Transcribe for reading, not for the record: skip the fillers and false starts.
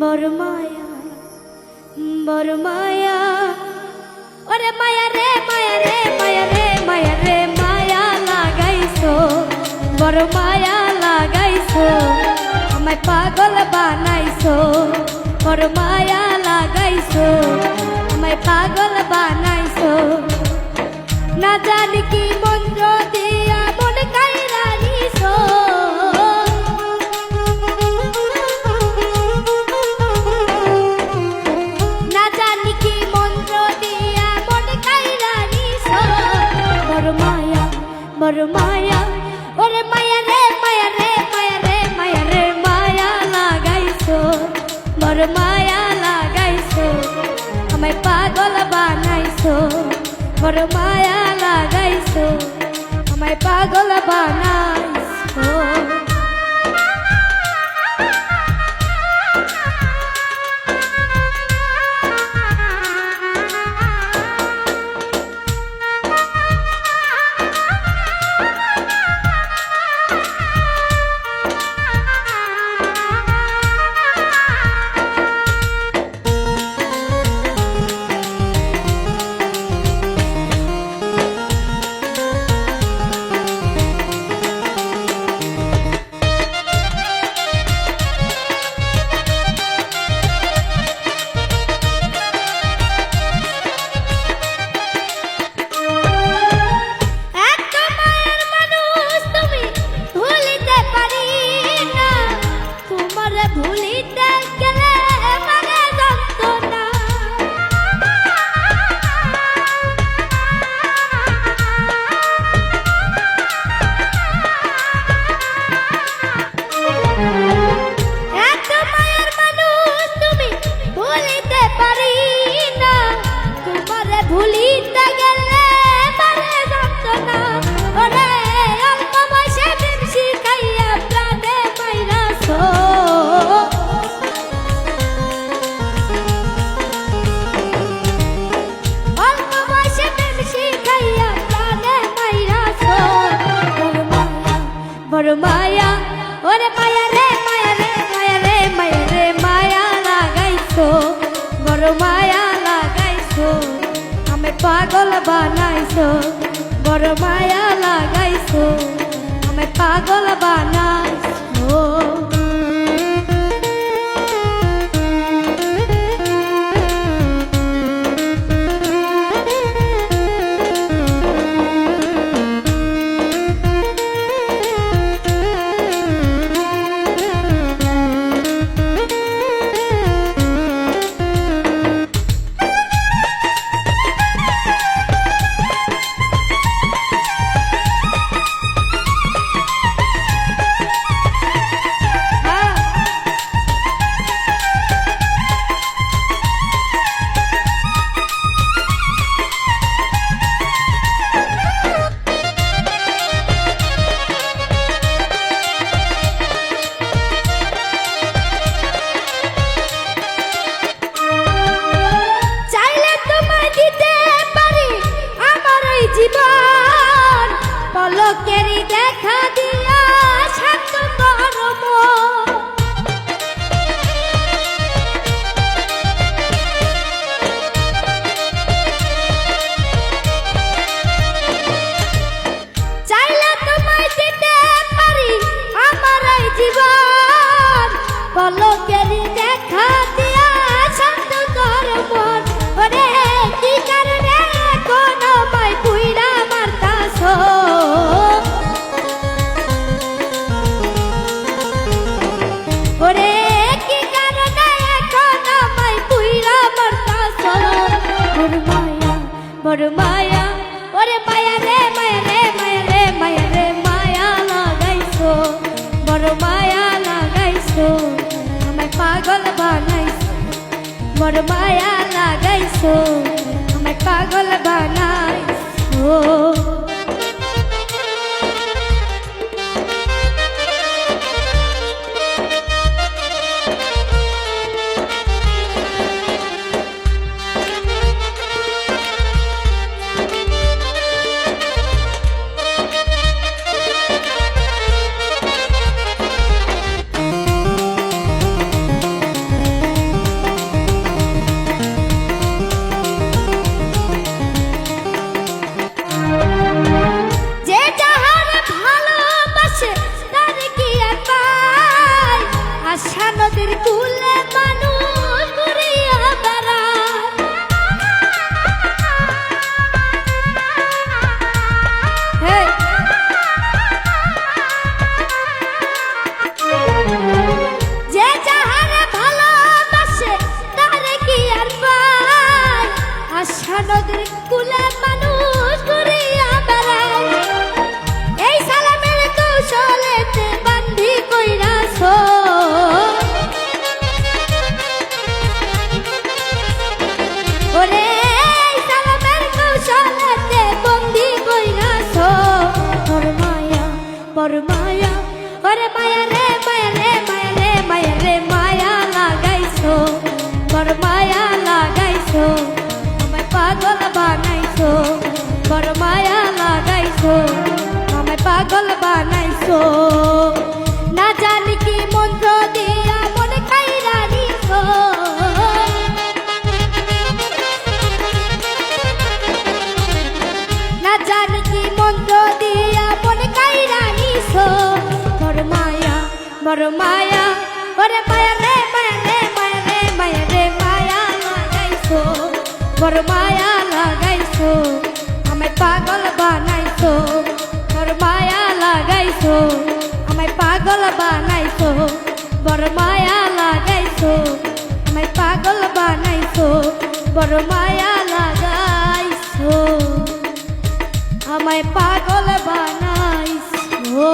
বড় মায়া বড় মায়া ওরে মায়া রে মায়া রে মায়া রে মায়া রে মায়া লাগাইছো বড় মায়া লাগাইছো আমায় পাগল বানাইছো বড় মায়া লাগাইছো আমায় পাগল বানাইছো না জানি কি মন্ত্র দিয়া মন কাইরা নিছো না জানি কি মন্ত্র দিয়া মন কাইরা নিছো বড় মায়া ওরে মায়া রে মায়া রে মায়া রে মায়া রে মায়া লাগাইছো বড় মায়া লাগাইছো আমায় পাগল বানাইছো বড় মায়া লাগাইছো আমায় পাগল বানাইছো ভুলিতে গেলে মানে যন্ত্রণা ওরে অল্প বয়সে প্রেম শিখাইয়া প্রাণে মাইরাছো অল্প বয়সে প্রেম শিখাইয়া প্রাণে মাইরাছো বড় মায়া ওরে মায়া রে মায়া রে মায়া রে মায়া রে মায়া লাগাইছো বড় মায়া লাগাইছো আমায় পাগল বানাইছো বড় মায়া লাগাইছো আমায় পাগল বানাইছো জীবন পলকেরই দেখা দিয়া শান্ত করম চাইলে তোমায় দিতে পারি আমার এই জীবন পলকেরই দেখা দিয়া শান্ত করম ওরে কি কারণে কোন মাই পুইরা মারতাছো ওরে কি কারণে কোন মাই পুইরা মারতাছো বড় মায়া ওরে মায়া রে মায়া রে মায়া রে মায়া রে মায়া লাগাইছো বড় মায়া লাগাইছো আমায় পাগল বানাইছো বড় মায়া লাগাইছো আমায় পাগল বানাইছো নদীর কূলে মানুষ ঘুরিয়া বেড়ায় Hey! যে যাহারে ভালোবাসে তারে কি আর পায় আশা নদীর কূলে মানুষ ঘুরিয়া বেড়ায় এই সালামের কৌশলেতে বান্ধি কইরাছ ওরে এই সালামের কৌশলেতে বন্দি কইরাছ বড় মায়া ওরে মায়া রে মায়া রে মায়া রে মায়া রে মায়া লাগাইছো বড় মায়া লাগাইছো আমায় পাগল বানাইছো বড় মায়া লাগাইছো আমায় পাগল বানাইছো না জানি কি মন্ত্র দিয়া মনে খাইরা নিছো না জানি কি মন্ত্র দিয়া মনে কাইরা নিছো বড় মায়া ওরে মায়া রে মায়া রে মায়া রে মায়া রে মায়া লাগাইছো বড় মায়া লাগাইছো আমায় পাগল বানাইছো বড় মায়া লাগাইছো আমায় পাগল বানাইছো বড় মায়া লাগাইছো আমায় পাগল বানাইছো বড় মায়া লাগাইছো আমায় পাগল বানাইছো